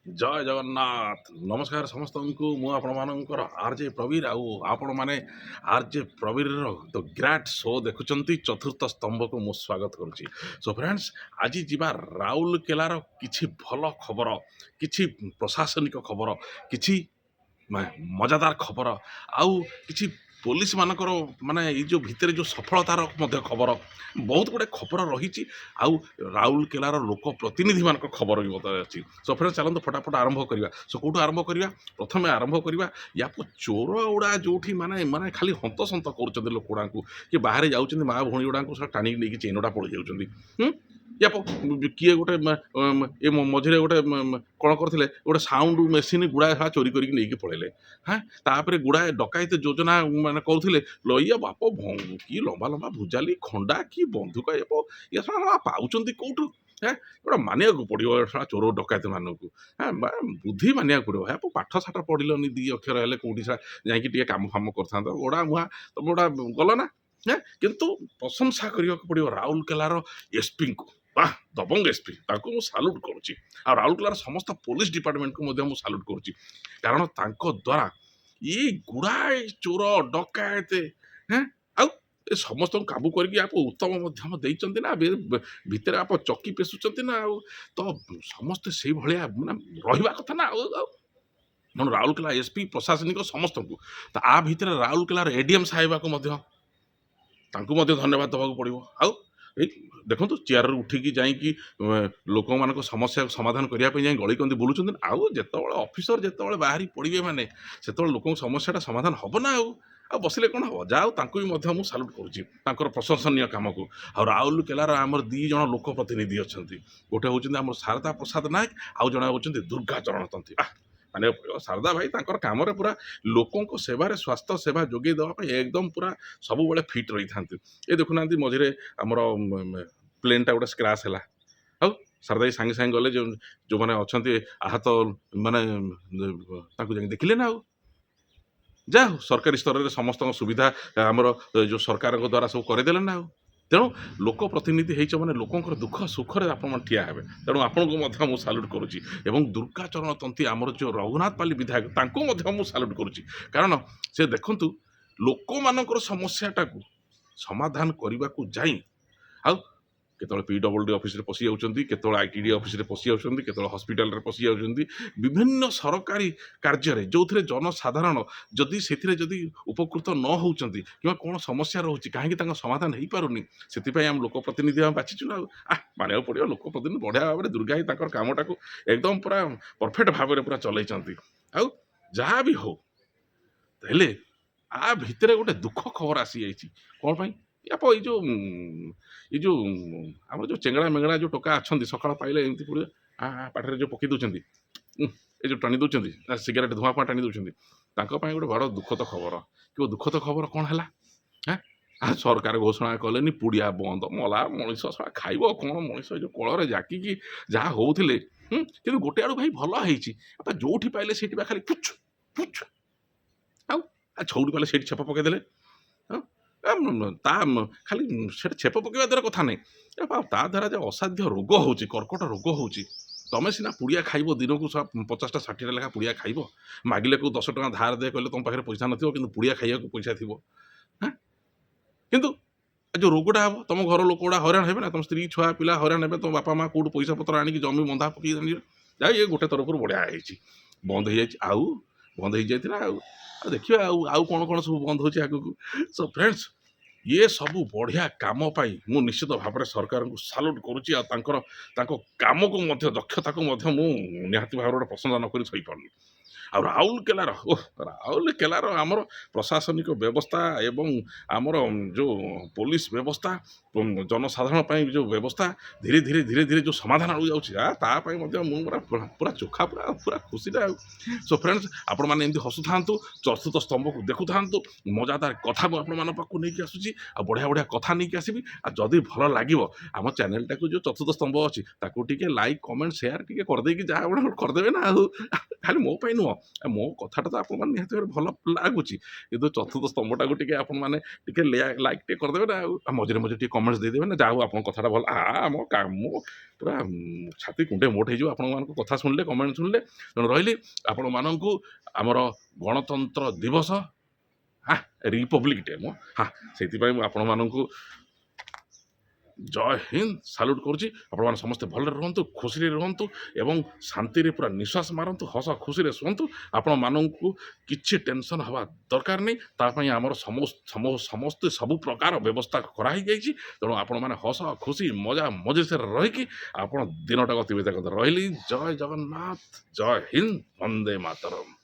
ଜୟ ଜଗନ୍ନାଥ ନମସ୍କାର ସମସ୍ତଙ୍କୁ ମୁଁ ଆପଣମାନଙ୍କର ଆର୍‌ଜେ ପ୍ରବୀର ଆଉ ଆପଣମାନେ ଆର୍‌ଜେ ପ୍ରବୀରର ଦ ଗ୍ରେଟ୍ ଶୋ ଦେଖୁଛନ୍ତି ଚତୁର୍ଥ ସ୍ତମ୍ଭକୁ ମୁଁ ସ୍ୱାଗତ କରୁଛି। ସୋ ଫ୍ରେଣ୍ଡସ୍, ଆଜି ଯିବା ରାଉରକେଲାର କିଛି ଭଲ ଖବର, କିଛି ପ୍ରଶାସନିକ ଖବର, କିଛି ମଜାଦାର ଖବର ଆଉ କିଛି ପୋଲିସ ମାନଙ୍କର ମାନେ ଏଇ ଯେଉଁ ଭିତରେ ଯେଉଁ ସଫଳତାର ମଧ୍ୟ ଖବର, ବହୁତ ଗୁଡ଼େ ଖବର ରହିଛି। ଆଉ ରାଉରକେଲାର ଲୋକ ପ୍ରତିନିଧିମାନଙ୍କ ଖବର ବି ମଧ୍ୟ ଅଛି। ସୋ ଫ୍ରେଣ୍ଡସ୍, ଚାଲନ୍ତୁ ଫଟାଫଟ ଆରମ୍ଭ କରିବା। ସୋ କେଉଁଠୁ ଆରମ୍ଭ କରିବା? ପ୍ରଥମେ ଆରମ୍ଭ କରିବା ୟା ଚୋର ଗୁଡ଼ା ଯେଉଁଠି ମାନେ ମାନେ ଖାଲି ହନ୍ତସନ୍ତ କରୁଛନ୍ତି ଲୋକ ଗୁଡ଼ାଙ୍କୁ, କି ବାହାରେ ଯାଉଛନ୍ତି ମା ଭଉଣୀ ଗୁଡ଼ାଙ୍କୁ ସେଟା ଟାଣିକି ନେଇକି ଚେନଟା ପଳେଇ ଯାଉଛନ୍ତି। ୟା କିଏ ଗୋଟେ ଏ ମଝିରେ ଗୋଟେ କ'ଣ କରିଥିଲେ, ଗୋଟେ ସାଉଣ୍ଡ ମେସିନ୍ ଗୁଡ଼ାଏ ଚୋରି କରିକି ନେଇକି ପଳେଇଲେ। ତାପରେ ଗୁଡ଼ାଏ ଡକାୟତ ଯୋଜନା ମାନେ କରୁଥିଲେ। ଇଏ ବାପ କି ଲମ୍ବା ଲମ୍ବା ଭୁଜାଲି ଖଣ୍ଡା କି ବନ୍ଧୁକ ଇଏ ପାଉଛନ୍ତି କୋଉଠୁ? ଗୋଟେ ମାନିବାକୁ ପଡ଼ିବ ଚୋର ଡକାୟତ ମାନଙ୍କୁ। ବୁଦ୍ଧି ମାନିବାକୁ ପଡ଼ିବ। ପାଠ ସାଠ ପଢ଼ିଲନି, 2 ଅକ୍ଷର ହେଲେ କୋଉଠି ଯାଇକି ଟିକେ କାମ ଫାମ କରିଥାନ୍ତ। ଗୋଡ଼ା ମୁହାଁ ତମେ ଗୋଟା ଗଲ ନା। କିନ୍ତୁ ପ୍ରଶଂସା କରିବାକୁ ପଡ଼ିବ ରାଉରକେଲାର ଏସ୍ପିଙ୍କୁ। ଦବଙ୍ଗ ଏସ୍ପି, ତାଙ୍କୁ ମୁଁ ସାଲ୍ୟୁଟ୍ କରୁଛି। ଆଉ ରାଉରକେଲାର ସମସ୍ତ ପୋଲିସ ଡିପାର୍ଟମେଣ୍ଟକୁ ମଧ୍ୟ ମୁଁ ସାଲ୍ୟୁଟ୍ କରୁଛି। କାରଣ ତାଙ୍କ ଦ୍ୱାରା ଏଇ ଗୁଡ଼ାଏ ଚୋର ଡକାୟତ ଆଉ ଏ ସମସ୍ତଙ୍କୁ କାବୁ କରିକି ଉତ୍ତମ ମଧ୍ୟମ ଦେଇଛନ୍ତି ନା, ଭିତରେ ଚକି ପେଶୁଛନ୍ତି ନା। ଆଉ ତ ସମସ୍ତେ ସେଇଭଳିଆ ମାନେ ରହିବା କଥା ନା। ଆଉ ତେଣୁ ରାଉରକେଲା ଏସ୍ପି ପ୍ରଶାସନିକ ସମସ୍ତଙ୍କୁ, ଆ ଭିତରେ ରାଉରକେଲାର ଏଡିଏମ୍ ସାହେବାକୁ ମଧ୍ୟ, ତାଙ୍କୁ ମଧ୍ୟ ଧନ୍ୟବାଦ ଦେବାକୁ ପଡ଼ିବ। ଆଉ ଏଇ ଦେଖନ୍ତୁ, ଚେୟାରରୁ ଉଠିକି ଯାଇକି ଲୋକମାନଙ୍କ ସମସ୍ୟାକୁ ସମାଧାନ କରିବା ପାଇଁ ଯାଇ ଗଳିକନ୍ଦି ବୁଲୁଛନ୍ତି। ଆଉ ଯେତେବେଳେ ଅଫିସର ଯେତେବେଳେ ବାହାରି ପଡ଼ିବେ ମାନେ, ସେତେବେଳେ ଲୋକଙ୍କ ସମସ୍ୟାଟା ସମାଧାନ ହେବ ନା। ଆଉ ବସିଲେ କ'ଣ ହେବ? ଯାହା ହଉ, ତାଙ୍କୁ ବି ମଧ୍ୟ ମୁଁ ସାଲ୍ୟୁଟ୍ କରୁଛି ତାଙ୍କର ପ୍ରଶଂସନୀୟ କାମକୁ। ଆଉ ରାଉରକେଲାର ଆମର 2 ଜଣ ଲୋକ ପ୍ରତିନିଧି ଅଛନ୍ତି। ଗୋଟେ ହେଉଛନ୍ତି ଆମର ଶାରଦା ପ୍ରସାଦ ନାୟକ, ଆଉ ଜଣେ ହେଉଛନ୍ତି ଦୁର୍ଗାଚରଣ ତନ୍ତୀ। ମାନେ ଶାରଦା ଭାଇ ତାଙ୍କର କାମରେ ପୁରା ଲୋକଙ୍କ ସେବାରେ, ସ୍ୱାସ୍ଥ୍ୟ ସେବା ଯୋଗାଇ ଦେବା ପାଇଁ ଏକଦମ ପୁରା ସବୁବେଳେ ଫିଟ୍ ରହିଥାନ୍ତି। ଏ ଦେଖୁନାହାନ୍ତି, ମଝିରେ ଆମର ପ୍ଲେନ୍ଟା ଗୋଟେ ସ୍କ୍ରାଚ୍ ହେଲା। ଆଉ ଶାରଦା ଭାଇ ସାଙ୍ଗେ ସାଙ୍ଗେ ଗଲେ, ଯେଉଁମାନେ ଅଛନ୍ତି ଆହତ ମାନେ ତାଙ୍କୁ ଯାଇକି ଦେଖିଲେ ନା। ଆଉ ଯାହା ହଉ, ସରକାରୀ ସ୍ତରରେ ସମସ୍ତଙ୍କ ସୁବିଧା ଆମର ଯେଉଁ ସରକାରଙ୍କ ଦ୍ୱାରା ସବୁ କରିଦେଲେ ନା। ଆଉ ତେଣୁ ଲୋକ ପ୍ରତିନିଧି ହେଇଛ ମାନେ ଲୋକଙ୍କର ଦୁଃଖ ସୁଖରେ ଆପଣମାନେ ଠିଆ ହେବେ। ତେଣୁ ଆପଣଙ୍କୁ ମଧ୍ୟ ମୁଁ ସାଲ୍ୟୁଟ୍ କରୁଛି। ଏବଂ ଦୁର୍ଗାଚରଣ ତନ୍ତୀ, ଆମର ଯେଉଁ ରଘୁନାଥପାଲି ବିଧାୟକ, ତାଙ୍କୁ ମଧ୍ୟ ମୁଁ ସାଲ୍ୟୁଟ୍ କରୁଛି। କାରଣ ସେ ଦେଖନ୍ତୁ, ଲୋକମାନଙ୍କର ସମସ୍ୟାଟାକୁ ସମାଧାନ କରିବାକୁ ଯାଇ ଆଉ କେତେବେଳେ PWD ଅଫିସରେ ପଶି ଯାଉଛନ୍ତି, କେତେବେଳେ ITD ଅଫିସରେ ପଶି ଯାଉଛନ୍ତି, କେତେବେଳେ ହସ୍ପିଟାଲରେ ପଶି ଯାଉଛନ୍ତି। ବିଭିନ୍ନ ସରକାରୀ କାର୍ଯ୍ୟରେ ଯେଉଁଥିରେ ଜନସାଧାରଣ ଯଦି ସେଥିରେ ଯଦି ଉପକୃତ ନ ହେଉଛନ୍ତି, କିମ୍ବା କ'ଣ ସମସ୍ୟା ରହୁଛି, କାହିଁକି ତାଙ୍କ ସମାଧାନ ହେଇପାରୁନି, ସେଥିପାଇଁ ଆମେ ଲୋକପ୍ରତିନିଧି ଆମେ ବାଛିଛୁ ନା। ଆଉ ମାନିବାକୁ ପଡ଼ିବ, ଲୋକପ୍ରତିନିଧି ବଢ଼ିଆ ଭାବରେ ଦୁର୍ଗା ଭାଇ ତାଙ୍କର କାମଟାକୁ ଏକଦମ ପୁରା ପରଫେକ୍ଟ ଭାବରେ ପୁରା ଚଲେଇଛନ୍ତି। ଆଉ ଯାହା ବି ହଉ, ହେଲେ ଭିତରେ ଗୋଟେ ଦୁଃଖ ଖବର ଆସିଯାଇଛି। କ'ଣ ପାଇଁ? ଏଇ ଯେଉଁ ଆମର ଯେଉଁ ଚେଙ୍ଗଡ଼ା ମେଙ୍ଗଡ଼ା ଯେଉଁ ଟୋକା ଅଛନ୍ତି, ସକାଳ ପାଇଲେ ଏମିତି ପଡ଼ିବ ପାଟିରେ ଯେଉଁ ପକେଇ ଦେଉଛନ୍ତି, ଏ ଯେଉଁ ଟାଣି ଦେଉଛନ୍ତି, ସିଗାରେଟ୍ ଧୂଆଁ ଫୁଆଁ ଟାଣି ଦେଉଛନ୍ତି, ତାଙ୍କ ପାଇଁ ଗୋଟେ ବଡ଼ ଦୁଃଖଦ ଖବର। କିନ୍ତୁ ଦୁଃଖଦ ଖବର କ'ଣ ହେଲା? ସରକାର ଘୋଷଣା କଲେନି, ପୁଡ଼ିଆ ବନ୍ଦ। ମଲା ମଣିଷ ଖାଇବ କ'ଣ? ମଣିଷ ଏ ଯେଉଁ କଳରେ ଜାକିକି ଯାହା ହଉଥିଲେ। କିନ୍ତୁ ଗୋଟେ ଆଡ଼ୁ ଭାଇ ଭଲ ହେଇଛି, ଯେଉଁଠି ପାଇଲେ ସେଇଠି ବା ଖାଲି ପୁଛୁ ପୁଛୁ। ଆଉ ଛଉଠି ପାଇଲେ ସେଇଠି ଛେପ ପକେଇଦେଲେ। ତା ଖାଲି ସେଟା ଛେପ ପକେଇବା ଦ୍ୱାରା କଥା ନାହିଁ। ତା ଦ୍ୱାରା ଯେ ଅସାଧ୍ୟ ରୋଗ ହେଉଛି, କର୍କଟ ରୋଗ ହେଉଛି। ତମେ ସିନା ପୁଡ଼ିଆ ଖାଇବ, ଦିନକୁ 50ଟା 60ଟା ଲେଖା ପୁଡ଼ିଆ ଖାଇବ। ମାଗିଲେ କେଉଁ 10 ଟଙ୍କା ଧାର ଦେ କହିଲେ ତମ ପାଖରେ ପଇସା ନଥିବ, କିନ୍ତୁ ପୁଡ଼ିଆ ଖାଇବାକୁ ପଇସା ଥିବ। କିନ୍ତୁ ଯେଉଁ ରୋଗଟା ହେବ, ତମ ଘର ଲୋକ ଗୁଡ଼ା ହଇରାଣ ହେବେ ନା, ତମ ସ୍ତ୍ରୀ ଛୁଆ ପିଲା ହଇରାଣ ହେବେ। ତମ ବାପା ମା କେଉଁଠୁ ପଇସା ପତ୍ର ଆଣିକି ଜମି ବନ୍ଧା ପକେଇ ଜାଣିବେ। ଯାଇ ଏ ଗୋଟେ ତରଫରୁ ବଢ଼ିଆ ହେଇଛି, ବନ୍ଦ ହେଇଯାଇଛି। ଆଉ ବନ୍ଦ ହେଇଯାଇଥିଲା। ଆଉ ଦେଖିବା ଆଉ କ'ଣ କ'ଣ ସବୁ ବନ୍ଦ ହେଉଛି ଆଗକୁ। ସୋ ଫ୍ରେଣ୍ଡସ୍, ଇଏ ସବୁ ବଢ଼ିଆ କାମ ପାଇଁ ମୁଁ ନିଶ୍ଚିତ ଭାବରେ ସରକାରଙ୍କୁ ସାଲ୍ୟୁଟ୍ କରୁଛି। ଆଉ ତାଙ୍କ କାମକୁ ମଧ୍ୟ, ଦକ୍ଷତାକୁ ମଧ୍ୟ ମୁଁ ନିହାତି ଭାବରେ ଗୋଟେ ପ୍ରଶଂସା ନ କରି ଶୋଇପାରୁନି। ଆଉ ରାଉରକେଲାର ଆମର ପ୍ରଶାସନିକ ବ୍ୟବସ୍ଥା ଏବଂ ଆମର ଯେଉଁ ପୋଲିସ ବ୍ୟବସ୍ଥା, ଜନସାଧାରଣ ପାଇଁ ଯେଉଁ ବ୍ୟବସ୍ଥା, ଧୀରେ ଧୀରେ ଯେଉଁ ସମାଧାନ ହୋଇଯାଉଛି, ତା ପାଇଁ ମଧ୍ୟ ମୁଁ ପୁରା ଚୋଖା, ପୁରା ଖୁସିଟା। ଆଉ ସୋ ଫ୍ରେଣ୍ଡସ୍, ଆପଣମାନେ ଏମିତି ହସୁଥାନ୍ତୁ, ଚତୁର୍ଥ ସ୍ତମ୍ଭକୁ ଦେଖୁଥାନ୍ତୁ। ମଜାଦାର କଥା ମୁଁ ଆପଣମାନଙ୍କ ପାଖକୁ ନେଇକି ଆସୁଛି, ଆଉ ବଢ଼ିଆ ବଢ଼ିଆ କଥା ନେଇକି ଆସିବି। ଆଉ ଯଦି ଭଲ ଲାଗିବ, ଆମ ଚ୍ୟାନେଲଟାକୁ ଯେଉଁ ଚତୁର୍ଥ ସ୍ତମ୍ଭ ଅଛି, ତାକୁ ଟିକେ ଲାଇକ୍ କମେଣ୍ଟ ସେୟାର ଟିକେ କରିଦେଇକି ଯାହା ଗୋଟେ କରିଦେବେ ନା। ଆଉ ଖାଲି ମୋ ପାଇଁ ନୁହଁ ମୋ କଥାଟା ତ ଆପଣମାନେ ନିହାତି ଭାବରେ ଭଲ ଲାଗୁଛି, କିନ୍ତୁ ଚତୁର୍ଥ ସ୍ତମ୍ଭଟାକୁ ଟିକେ ଆପଣମାନେ ଟିକେ ଲାଇକ୍ ଟିକେ କରିଦେବେ ନା, ଆଉ ମଝିରେ ମଝିରେ ଟିକେ କମେଣ୍ଟସ୍ ଦେଇଦେବେ ନା, ଯାହା ହଉ ଆପଣଙ୍କ କଥାଟା ଭଲ ଆମ କାମ ପୁରା ଛାତି କୁଣ୍ଡେ ମୋଟ ହେଇଯିବ ଆପଣମାନଙ୍କ କଥା ଶୁଣିଲେ, କମେଣ୍ଟ ଶୁଣିଲେ। ତେଣୁ ରହିଲି ଆପଣମାନଙ୍କୁ ଆମର ଗଣତନ୍ତ୍ର ଦିବସ ରିପବ୍ଲିକ୍ ଡେ ସେଥିପାଇଁ ମୁଁ ଆପଣମାନଙ୍କୁ ଜୟ ହିନ୍ଦ ସାଲ୍ୟୁଟ୍ କରୁଛି। ଆପଣମାନେ ସମସ୍ତେ ଭଲରେ ରୁହନ୍ତୁ, ଖୁସିରେ ରୁହନ୍ତୁ ଏବଂ ଶାନ୍ତିରେ ପୁରା ନିଶ୍ୱାସ ମାରନ୍ତୁ, ହସ ଖୁସିରେ ଶୁଅନ୍ତୁ। ଆପଣମାନଙ୍କୁ କିଛି ଟେନସନ୍ ହେବା ଦରକାର ନାହିଁ, ତା ପାଇଁ ଆମର ସମସ୍ତେ ସବୁ ପ୍ରକାର ବ୍ୟବସ୍ଥା କରାହେଇଯାଇଛି। ତେଣୁ ଆପଣମାନେ ହସ ଖୁସି ମଜା ମଜଲିସରେ ରହିକି ଆପଣ ଦିନଟା ଅତିବାହିତ କରନ୍ତୁ। ରହିଲି, ଜୟ ଜଗନ୍ନାଥ, ଜୟ ହିନ୍ଦ, ବନ୍ଦେ ମାତରମ୍।